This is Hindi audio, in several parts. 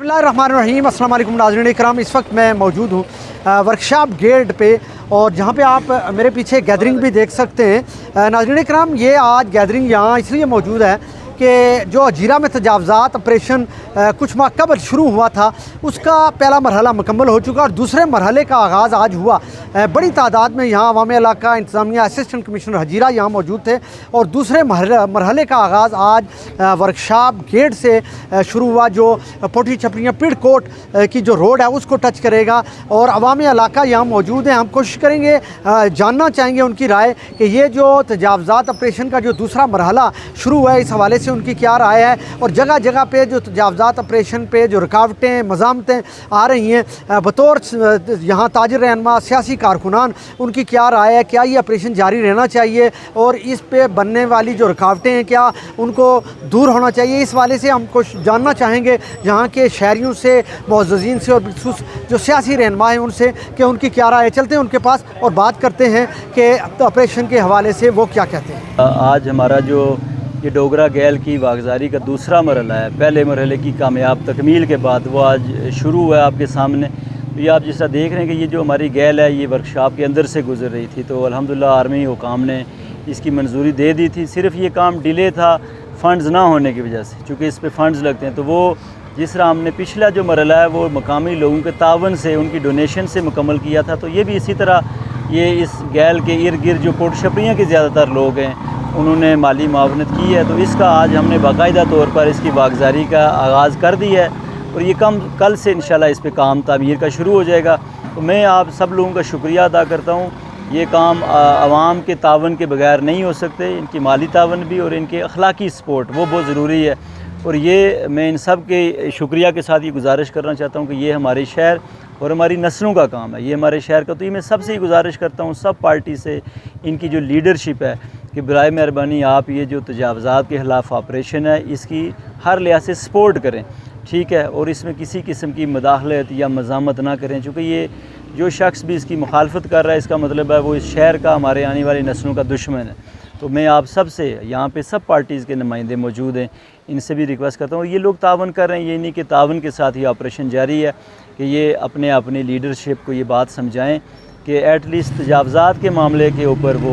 बिस्मिल्लाहिर्रहमानिर्रहीम अस्सलाम वालेकुम नाज़रीन इकराम। इस वक्त मैं मौजूद हूँ वर्कशॉप गेट पे और जहाँ पे आप मेरे पीछे गैदरिंग भी देख सकते हैं। नाज़रीन इकराम, ये आज गैदरिंग यहाँ इसलिए मौजूद है कि जो हजीरा में तजावज़ात ऑपरेशन कुछ माह कबल शुरू हुआ था, उसका पहला मरहला मुकम्मल हो चुका और दूसरे मरहले का आगाज़ आज हुआ। बड़ी तादाद में यहाँ अवामी इलाका इंतज़ामिया असिस्टेंट कमिश्नर हजीरा यहाँ मौजूद थे और दूसरे मरहले का आगाज़ आज वर्कशॉप गेट से शुरू हुआ, जो पोटी छपरियाँ पिड़कोट की जो रोड है उसको टच करेगा और अवामी इलाका यहाँ मौजूद है। हम कोशिश करेंगे, जानना चाहेंगे उनकी राय कि ये जो तजावज़ात ऑपरेशन का जो दूसरा मरहला शुरू हुआ है, इस हवाले से उनकी क्या राय है और जगह जगह पे जो तजावज़ात ऑपरेशन पे जो रुकावटें मज़ामतें आ रही हैं, बतौर यहाँ ताजिर रहनुमा सियासी कारकुनान उनकी क्या राय है। क्या ये ऑपरेशन जारी रहना चाहिए और इस पे बनने वाली जो रुकावटें हैं क्या उनको दूर होना चाहिए, इस वाले से हम कुछ जानना चाहेंगे यहाँ के शहरियों से, मुअज़्ज़िज़ीन से और जो सियासी रहनुमा हैं उनसे कि उनकी क्या राय है। चलते हैं उनके पास और बात करते हैं कि ऑपरेशन के हवाले से वो क्या कहते हैं। आज हमारा जो ये डोगरा गैल की वागजारी का दूसरा मरहला है, पहले मरहले की कामयाब तकमील के बाद वो आज शुरू हुआ है आपके सामने। तो ये आप जिस तरह देख रहे हैं कि ये जो हमारी गैल है ये वर्कशॉप के अंदर से गुजर रही थी, तो अल्हम्दुलिल्लाह आर्मी हुकाम ने इसकी मंजूरी दे दी थी। सिर्फ ये काम डिले था फ़ंड्स ना होने की वजह से, चूँकि इस पर फ़ंड्स लगते हैं। तो वो जिस तरह हमने पिछला जो मरहला है वो मकामी लोगों के तावन से, उनकी डोनेशन से मुकम्मल किया था, तो ये भी इसी तरह ये इस गैल के इर्द गिर्द जो पोट छपरियाँ के ज़्यादातर लोग हैं उन्होंने माली मावनत की है। तो इसका आज हमने बाकायदा तौर पर इसकी वागजारी का आगाज़ कर दिया है और ये कल से इंशाल्लाह इस पे काम तामीर का शुरू हो जाएगा। तो मैं आप सब लोगों का शुक्रिया अदा करता हूँ। ये काम आवाम के तावन के बगैर नहीं हो सकते, इनकी माली तावन भी और इनके अखलाकी सपोर्ट वो बहुत ज़रूरी है। और ये मैं इन सब के शुक्रिया के साथ ये गुजारिश करना चाहता हूँ कि ये हमारे शहर और हमारी नस्लों का काम है, ये हमारे शहर का। तो ये मैं सबसे ही गुजारिश करता हूँ, सब पार्टी से, इनकी जो लीडरशिप है कि बराए मेहरबानी आप ये जो तजावज़ात के ख़िलाफ़ ऑपरेशन है इसकी हर लिहाज से सपोर्ट करें, ठीक है, और इसमें किसी किस्म की मदाखलत या मज़ामत ना करें, चूँकि ये जो शख्स भी इसकी मुखालफत कर रहा है इसका मतलब है वो इस शहर का, हमारे आने वाली नस्लों का दुश्मन है। तो मैं आप सब से, यहाँ पे सब पार्टीज़ के नुमाइंदे मौजूद हैं, इनसे भी रिक्वेस्ट करता हूँ। ये लोग तावन कर रहे हैं, ये नहीं कि तावन के साथ ही ऑपरेशन जारी है, कि ये अपनी लीडरशिप को ये बात समझाएं कि एटलीस्ट तजावज़ात के मामले के ऊपर वो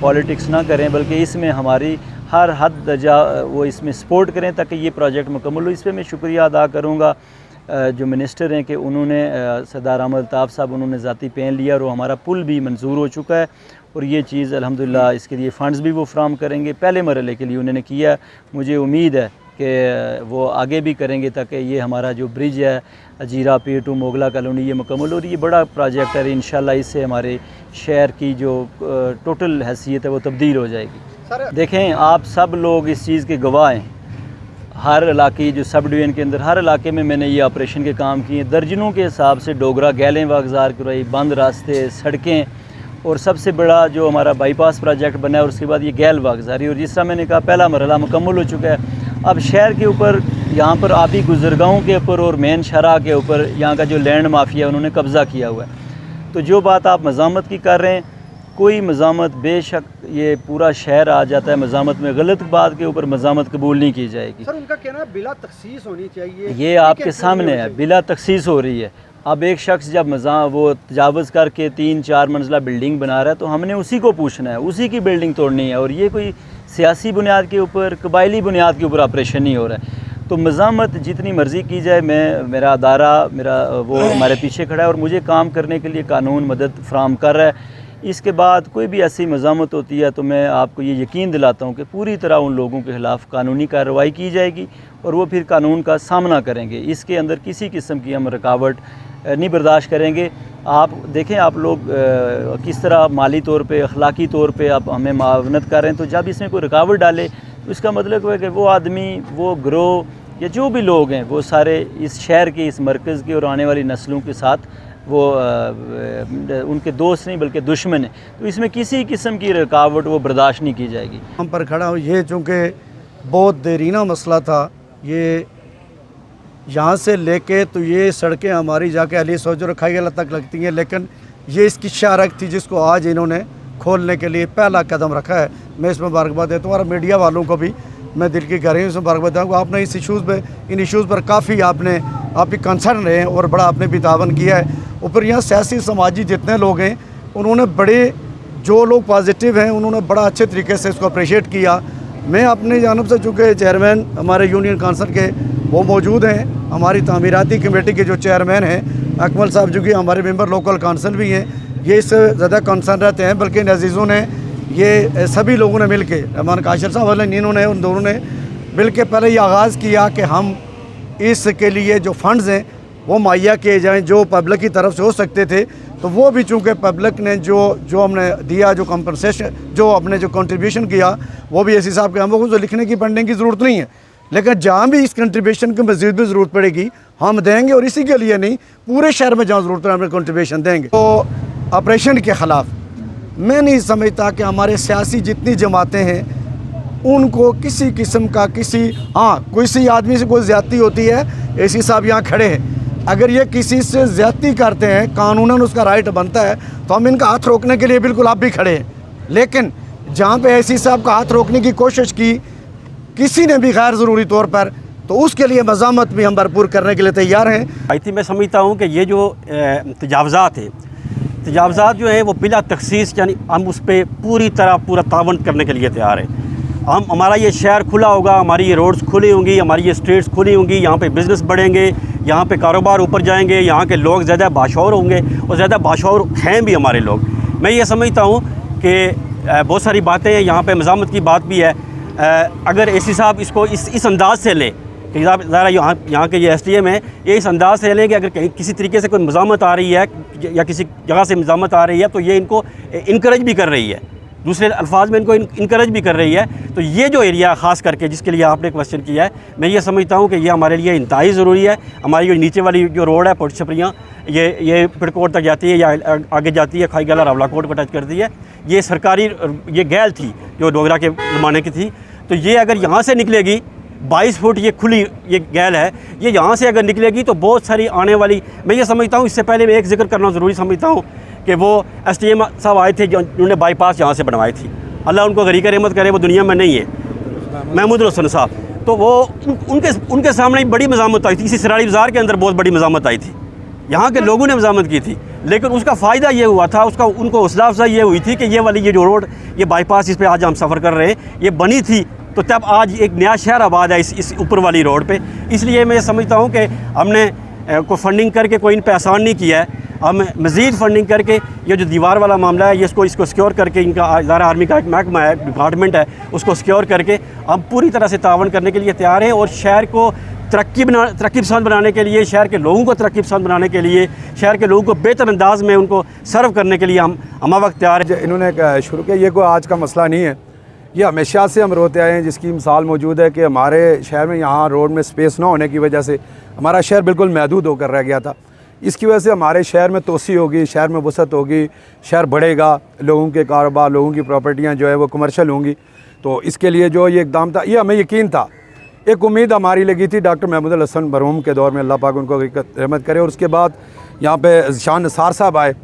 पॉलिटिक्स ना करें, बल्कि इसमें हमारी हर हद दर्जा वो इसमें सपोर्ट करें ताकि ये प्रोजेक्ट मुकम्मल हो। इस पर मैं शुक्रिया अदा करूँगा जो मिनिस्टर हैं कि उन्होंने सरदार अहमद अल्ताफ़ साहब, उन्होंने ज़ाती पेन लिया और हमारा पुल भी मंजूर हो चुका है और ये चीज़ अल्हम्दुलिल्लाह इसके लिए फ़ंड्स भी वो फ्राहम करेंगे। पहले मरहले के लिए उन्होंने किया, मुझे उम्मीद है कि वो आगे भी करेंगे ताकि ये हमारा जो ब्रिज है अजीरा पीर टू मोगला कॉलोनी ये मुकम्मल हो। और ये बड़ा प्रोजेक्ट है, इंशाल्लाह इससे हमारे शहर की जो टोटल हैसियत है वो तब्दील हो जाएगी। देखें, आप सब लोग इस चीज़ के गवाह हैं। हर इलाके जो सब डिवीज़न के अंदर हर इलाके में मैंने ये ऑपरेशन के काम किए, दर्जनों के हिसाब से डोगरा गैलें वागज़ार करवाई, बंद रास्ते, सड़कें, और सबसे बड़ा जो हमारा बाईपास प्रोजेक्ट बना है और उसके बाद ये गैल वागज़ारी। और जिस तरह मैंने कहा पहला मरहला मुकम्मल हो चुका है। अब शहर के ऊपर, यहाँ पर आबी गुज़रगाहों के ऊपर और मेन शराह के ऊपर यहाँ का जो लैंड माफिया उन्होंने कब्ज़ा किया हुआ है। तो जो बात आप मज़ामत की कर रहे हैं, कोई मज़ामत, बेशक ये पूरा शहर आ जाता है मज़ामत में, गलत बात के ऊपर मज़ामत कबूल नहीं की जाएगी। सर, उनका कहना है बिला तखसीस होनी चाहिए, ये आपके सामने है, बिला तखसीस हो रही है। अब एक शख्स जब वो तजावज़ करके 3-4 मंजिला बिल्डिंग बना रहा है तो हमने उसी को पूछना है, उसी की बिल्डिंग तोड़नी है। और ये कोई सियासी बुनियाद के ऊपर, कबायली बुनियाद के ऊपर ऑपरेशन नहीं हो रहा है। तो मज़ामत जितनी मर्ज़ी की जाए, मेरा अदारा वो हमारे पीछे खड़ा है और मुझे काम करने के लिए कानून मदद फ़राहम कर रहा है। इसके बाद कोई भी ऐसी मज़ामत होती है तो मैं आपको ये यकीन दिलाता हूँ कि पूरी तरह उन लोगों के ख़िलाफ़ कानूनी कार्रवाई की जाएगी और वो फिर कानून का सामना करेंगे। इसके अंदर किसी किस्म की हम रुकावट नहीं बर्दाश्त करेंगे। आप देखें, आप लोग किस तरह माली तौर पे, अखलाकी तौर पे आप हमें मावनत कर रहे हैं, तो जब इसमें कोई रुकावट डाले तो इसका मतलब है कि वो आदमी, वो ग्रोह या जो भी लोग हैं वो सारे इस शहर के, इस मरकज़ के और आने वाली नस्लों के साथ वो उनके दोस्त नहीं बल्कि दुश्मन है। तो इसमें किसी किस्म की रुकावट वो बर्दाश्त नहीं की जाएगी। हम पर खड़ा हूँ, ये चूँकि बहुत देरीना मसला था, ये यहाँ से लेके तो ये सड़कें हमारी जाके अली सोजो रखाईगला तक लगती हैं, लेकिन ये इसकी शारक थी जिसको आज इन्होंने खोलने के लिए पहला कदम रखा है। मैं इसमें मुबारकबाद देता हूँ और मीडिया वालों को भी मैं दिल की गहराइयों से मुबारकबाद दूँगा। आपने इस इशूज़ पर, इन इशूज़ पर काफ़ी आपने आपकी कंसर्न रहे हैं और बड़ा आपने भी तावन किया है। ऊपर यहाँ सियासी समाजी जितने लोग हैं उन्होंने बड़े, जो लोग पॉजिटिव हैं उन्होंने बड़ा अच्छे तरीके से इसको अप्रिशिएट किया। मैं अपनी जानब से, चूँकि चेयरमैन हमारे यूनियन काउंसिल के वो मौजूद हैं, हमारी तामीराती कमेटी के जो चेयरमैन हैं अकमल साहब, जो कि हमारे मेंबर लोकल काउंसिल भी हैं, ये इससे ज़्यादा कंसर्न रहते हैं। बल्कि इन अजीज़ों ने, ये सभी लोगों ने मिल के, रहमान काशिर साहब वाले इन्होंने, उन दोनों ने मिल के पहले ये आगाज़ किया कि हम इसके लिए जो फ़ंड्स हैं वो मुहैया किए जाएँ जो पब्लिक की तरफ से हो सकते थे। तो वो भी चूँकि पब्लिक ने जो हमने दिया, जो कंपनसेशन, जो हमने जो कंट्रीब्यूशन किया, वो भी एसी साहब के, हम लोगों को लिखने की पढ़ने की ज़रूरत नहीं है, लेकिन जहाँ भी इस कंट्रीब्यूशन की मज़ीद भी ज़रूरत पड़ेगी हम देंगे। और इसी के लिए नहीं, पूरे शहर में जहाँ ज़रूरत है हम कंट्रीब्यूशन देंगे। तो ऑपरेशन के ख़िलाफ़ मैं नहीं समझता कि हमारे सियासी जितनी जमातें हैं उनको किसी किस्म का किसी आदमी से कोई ज़्यादती होती है। एसी साहब यहाँ खड़े हैं, अगर ये किसी से ज़्यादती करते हैं, कानूनन उसका राइट बनता है, तो हम इनका हाथ रोकने के लिए बिल्कुल आप भी खड़े हैं। लेकिन जहाँ पे एसी साहब का हाथ रोकने की कोशिश की किसी ने भी गैर ज़रूरी तौर पर, तो उसके लिए मज़ामत भी हम भरपूर करने के लिए तैयार हैं। आई थी, मैं समझता हूँ कि ये जो तजावज़ात हैं, तजावज़ात जो है वो बिला तखसीस, यानी हम उस पर पूरा तावन करने के लिए तैयार हैं। हमारा ये शहर खुला होगा, हमारी ये रोड्स खुली होंगी, हमारी ये स्ट्रीट्स खुली होंगी, यहाँ पे बिज़नेस बढ़ेंगे, यहाँ पे कारोबार ऊपर जाएंगे, यहाँ के लोग ज़्यादा बाशऊर होंगे और ज़्यादा बाशऊर हैं भी हमारे लोग। मैं ये समझता हूँ कि बहुत सारी बातें हैं, यहाँ पे मज़ामत की बात भी है। अगर एसी साहब इसको इस अंदाज़ से लें कि ज़रा यहाँ के ये SDM है, ये इस अंदाज़ से लें कि अगर कहीं किसी तरीके से कोई मज़ामत आ रही है या किसी जगह से मज़ामत आ रही है तो ये इनको इनकरेज भी कर रही है, दूसरे अल्फाज में इनको इनकरेज भी कर रही है। तो ये जो एरिया ख़ास करके जिसके लिए आपने क्वेश्चन किया है, मैं ये समझता हूँ कि ये हमारे लिए इंतहाई ज़रूरी है। हमारी जो नीचे वाली जो रोड है पोट छपरियाँ, ये पिड़कोट तक जाती है या आगे जाती है, खाईगला रावलाकोट को टच करती है। ये सरकारी ये गैल थी जो डोगरा के ज़माने की थी। तो ये अगर यहाँ से निकलेगी 22 फुट ये खुली ये गैल है, ये यहाँ से अगर निकलेगी तो बहुत सारी आने वाली, मैं ये समझता हूँ, इससे पहले मैं एक जिक्र करना ज़रूरी समझता हूँ कि वो SDM साहब आए थे जिन्होंने बाईपास यहाँ से बनवाई थी, अल्लाह उनको गरीक रहमत करे, वो दुनिया में नहीं है, महमूद हसन साहब। तो वो उनके सामने बड़ी मज़ामत आई थी, इसी सराड़ी बाज़ार के अंदर बहुत बड़ी मज़ामत आई थी, यहाँ के लोगों ने मज़ामत की थी। लेकिन उसका फ़ायदा ये हुआ था, उनको हौसला अफजाई ये हुई थी कि ये वाली ये जो रोड, ये बाईपास जिस पर आज हम सफ़र कर रहे हैं, ये बनी थी तो तब आज एक नया शहर आबाद है इस ऊपर वाली रोड पे। इसलिए मैं समझता हूँ कि हमने कोई फंडिंग करके कोई इन पर आसान नहीं किया है, हम मज़ीद फंडिंग करके ये जो दीवार वाला मामला है, ये इसको सिक्योर करके, इनका ज़रा आर्मी का एक महकमा है, डिपार्टमेंट है, उसको सिक्योर करके हम पूरी तरह से तावन करने के लिए तैयार हैं। और शहर को तरक्की पसंद बनाने के लिए, शहर के लोगों को तरक्की पसंद बनाने के लिए, शहर के लोगों को बेहतर अंदाज में उनको सर्व करने के लिए हम वक्त तैयार हैं। इन्होंने शुरू किया, ये कोई आज का मसला नहीं है, ये हमेशा से हम रोते आए हैं, जिसकी मिसाल मौजूद है कि हमारे शहर में यहाँ रोड में स्पेस ना होने की वजह से हमारा शहर बिल्कुल महदूद होकर रह गया था। इसकी वजह से हमारे शहर में तोसी होगी, शहर में वसअत होगी, शहर बढ़ेगा, लोगों के कारोबार, लोगों की प्रॉपर्टियाँ जो है वो कमर्शियल होंगी। तो इसके लिए जो ये इकदाम था, ये हमें यकीन था, एक उम्मीद हमारी लगी थी डॉक्टर महमूद हसन मरहूम के दौर में, अल्लाह पाक उनको रहमत करे। और उसके बाद यहाँ पे ज़ीशान निसार साहब आए,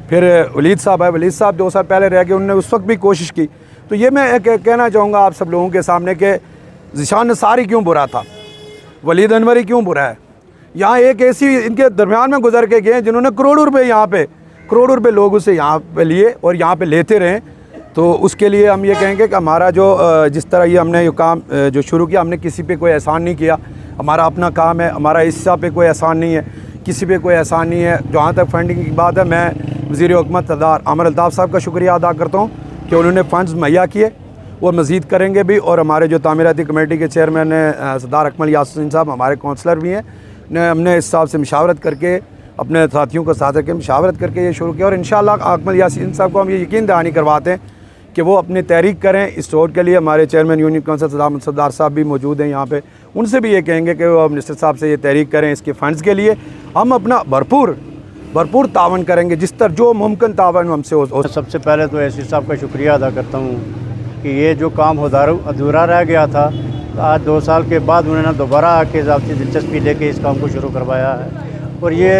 फिर वलीद साहब आए। वलीद साहब 2 साल पहले रह गए, उन्होंने उस वक्त भी कोशिश की। तो ये मैं कहना चाहूँगा आप सब लोगों के सामने कि ज़ीशान निसार ही क्यों बुरा था, वलीद अनवर ही क्यों बुरा है। यहाँ एक ऐसी इनके दरमियान में गुजर के गए जिन्होंने करोड़ों रुपए लोगों से यहाँ पे लिए और यहाँ पे लेते रहें। तो उसके लिए हम ये कहेंगे कि हमारा जो जिस तरह ये हमने ये काम जो शुरू किया, हमने किसी पे कोई एहसान नहीं किया, हमारा अपना काम है, हमारा हिस्सा पे कोई एहसान नहीं है, किसी पे कोई एहसान नहीं है। जहाँ तक फंडिंग की बात है, मैं वज़ीर हुकूमत सरदार आमिर अल्ताफ़ साहब का शुक्रिया अदा करता हूँ कि उन्होंने फ़ंड्स मुहैया किए और मज़ीद करेंगे भी। और हमारे जो तामीराती कमेटी के चेयरमैन हैं सरदार अकमल यासीन साहब, हमारे काउंसलर भी हैं, ने हमने इस हिसाब से मशावरत करके, अपने साथियों को साथ रख के मशावरत करके ये शुरू किया। और इंशाअल्लाह अकमल यासीन साहब को हम ये यकीन दहानी करवाते हैं कि वो अपनी तहरीक करें इस रोड के लिए। हमारे चेयरमैन यूनियन काउंसिल सरदार साहब भी मौजूद हैं यहाँ पे, उनसे भी ये कहेंगे कि वो मिनिस्टर साहब से ये तहरीक करें इसके फ़ंड्स के लिए। हम अपना भरपूर तावन करेंगे, जिस तरह जो मुमकिन तावन हमसे हो। सबसे पहले तो एसी साहब का शुक्रिया अदा करता हूँ कि ये जो काम अधूरा रह गया था, आज 2 साल के बाद उन्होंने दोबारा आके ज़ाती दिलचस्पी लेके इस काम को शुरू करवाया है। और ये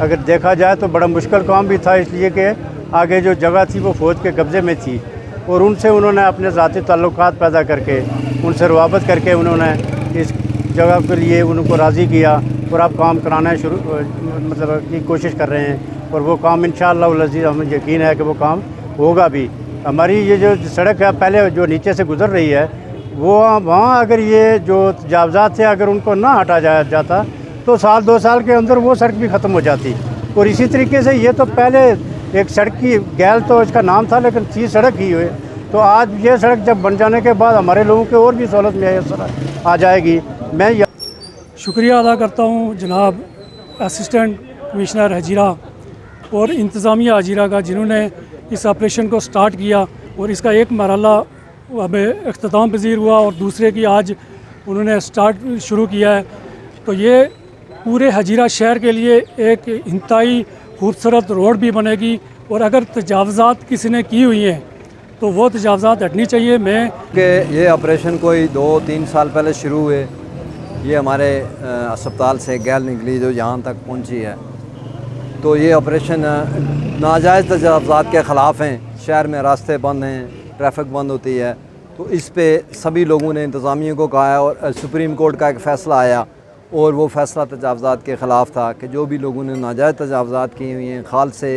अगर देखा जाए तो बड़ा मुश्किल काम भी था, इसलिए कि आगे जो जगह थी वो फ़ौज के कब्ज़े में थी और उनसे उन्होंने अपने ज़ाती ताल्लुकात पैदा करके, उनसे रवाबत करके उन्होंने इस जगह के लिए उनको राज़ी किया और अब काम कराना शुरू मतलब की कोशिश कर रहे हैं, और वो काम इंशाअल्लाह अज़ीज़ हमें यकीन है कि वो काम होगा भी। हमारी ये जो सड़क है पहले जो नीचे से गुज़र रही है, वो वहाँ अगर ये जो तजावज़ात थे अगर उनको ना हटाया जाता तो साल 2 साल के अंदर वो सड़क भी ख़त्म हो जाती। और इसी तरीके से ये तो पहले एक सड़क की गैल तो इसका नाम था, लेकिन थी सड़क ही हुए, तो आज ये सड़क जब बन जाने के बाद हमारे लोगों को और भी सहूलत में आ जाएगी। मैं शुक्रिया अदा करता हूँ जनाब असिस्टेंट कमिश्नर हजीरा और इंतज़ामिया हजीरा का, जिन्होंने इस ऑपरेशन को स्टार्ट किया और इसका एक मरहला अब अख्ताम पज़ीर हुआ और दूसरे की आज उन्होंने स्टार्ट शुरू किया है। तो ये पूरे हजीरा शहर के लिए एक इंतहाई खूबसूरत रोड भी बनेगी, और अगर तजावज़ात किसी ने की हुई हैं तो वो तजावज़ात हटनी चाहिए। मैं कि ये ऑपरेशन कोई 2-3 साल पहले शुरू हुए, ये हमारे अस्पताल से गैल निकली जो यहाँ तक पहुँची है। तो ये ऑपरेशन नाजायज़ तजावज़ात के ख़िलाफ़ हैं। शहर में रास्ते बंद हैं, ट्रैफिक बंद होती है, तो इस पे सभी लोगों ने इंतज़ामिया को कहा है, और सुप्रीम कोर्ट का एक फ़ैसला आया और वो फ़ैसला तजावज़ात के ख़िलाफ़ था कि जो भी लोगों ने नाजायज़ तजावज़ात की हुई हैं, खालसे,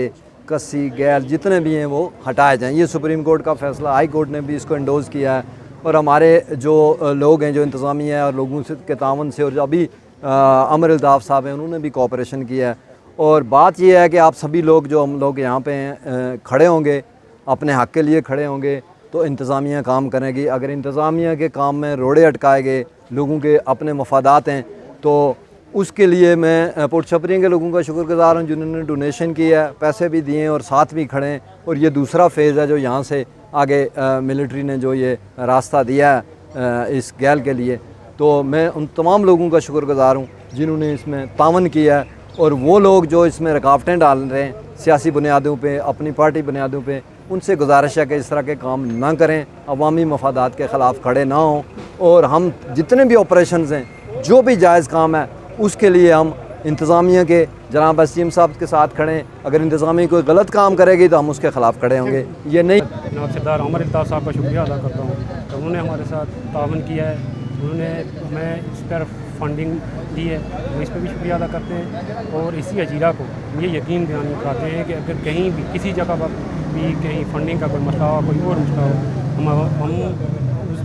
कस्सी, गैल जितने भी हैं वो हटाए जाएँ। ये सुप्रीम कोर्ट का फ़ैसला हाई कोर्ट ने भी इसको इंडोज़ किया है, और हमारे जो लोग हैं, जो इंतज़ामिया है और लोगों से के तावन से, और जो अभी अमर अल्ताफ़ साहब हैं उन्होंने भी कोऑपरेशन किया है। और बात यह है कि आप सभी लोग जो हम लोग यहाँ पे हैं खड़े होंगे, अपने हक़ के लिए खड़े होंगे, तो इंतज़ामिया काम करेगी। अगर इंतज़ामिया के काम में रोड़े अटकाए गए, लोगों के अपने मफादात हैं, तो उसके लिए मैं पुरछपरियों के लोगों का शुक्रगुज़ार हूँ जिन्होंने डोनेशन किया है, पैसे भी दिए और साथ भी खड़े हैं। और ये दूसरा फ़ेज़ है जो यहाँ से आगे मिलिट्री ने जो ये रास्ता दिया है इस गैल के लिए, तो मैं उन तमाम लोगों का शुक्रगुज़ार हूँ जिन्होंने इसमें तावन किया है। और वो लोग जो इसमें रुकावटें डाल रहे हैं सियासी बुनियादों पे, अपनी पार्टी बुनियादों पे, उनसे गुजारिश है कि इस तरह के काम ना करें, अवामी मफादात के ख़िलाफ़ खड़े ना हों। और हम जितने भी ऑपरेशंस हैं, जो भी जायज़ काम है, उसके लिए हम इंतज़ामिया के जनाब SCM साहब के साथ खड़े हैं। अगर इंतज़ामिया कोई गलत काम करेगी तो हम उसके ख़िलाफ़ खड़े होंगे। ये नहीं जनाब सरदार अमर अल्ताफ़ साहब का शुक्रिया अदा करता हूँ, तो उन्होंने हमारे साथ तावन किया है, उन्होंने हमें इस पर फंडिंग दी है, हम इस पर भी शुक्रिया अदा करते हैं। और इसी हजीरा को ये यकीन दिलाना चाहते हैं कि अगर कहीं भी किसी जगह पर भी कहीं फंडिंग का कोई मसला हो, कोई और मसला हो, हम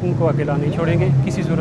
उनको अकेला नहीं छोड़ेंगे किसी सूरत।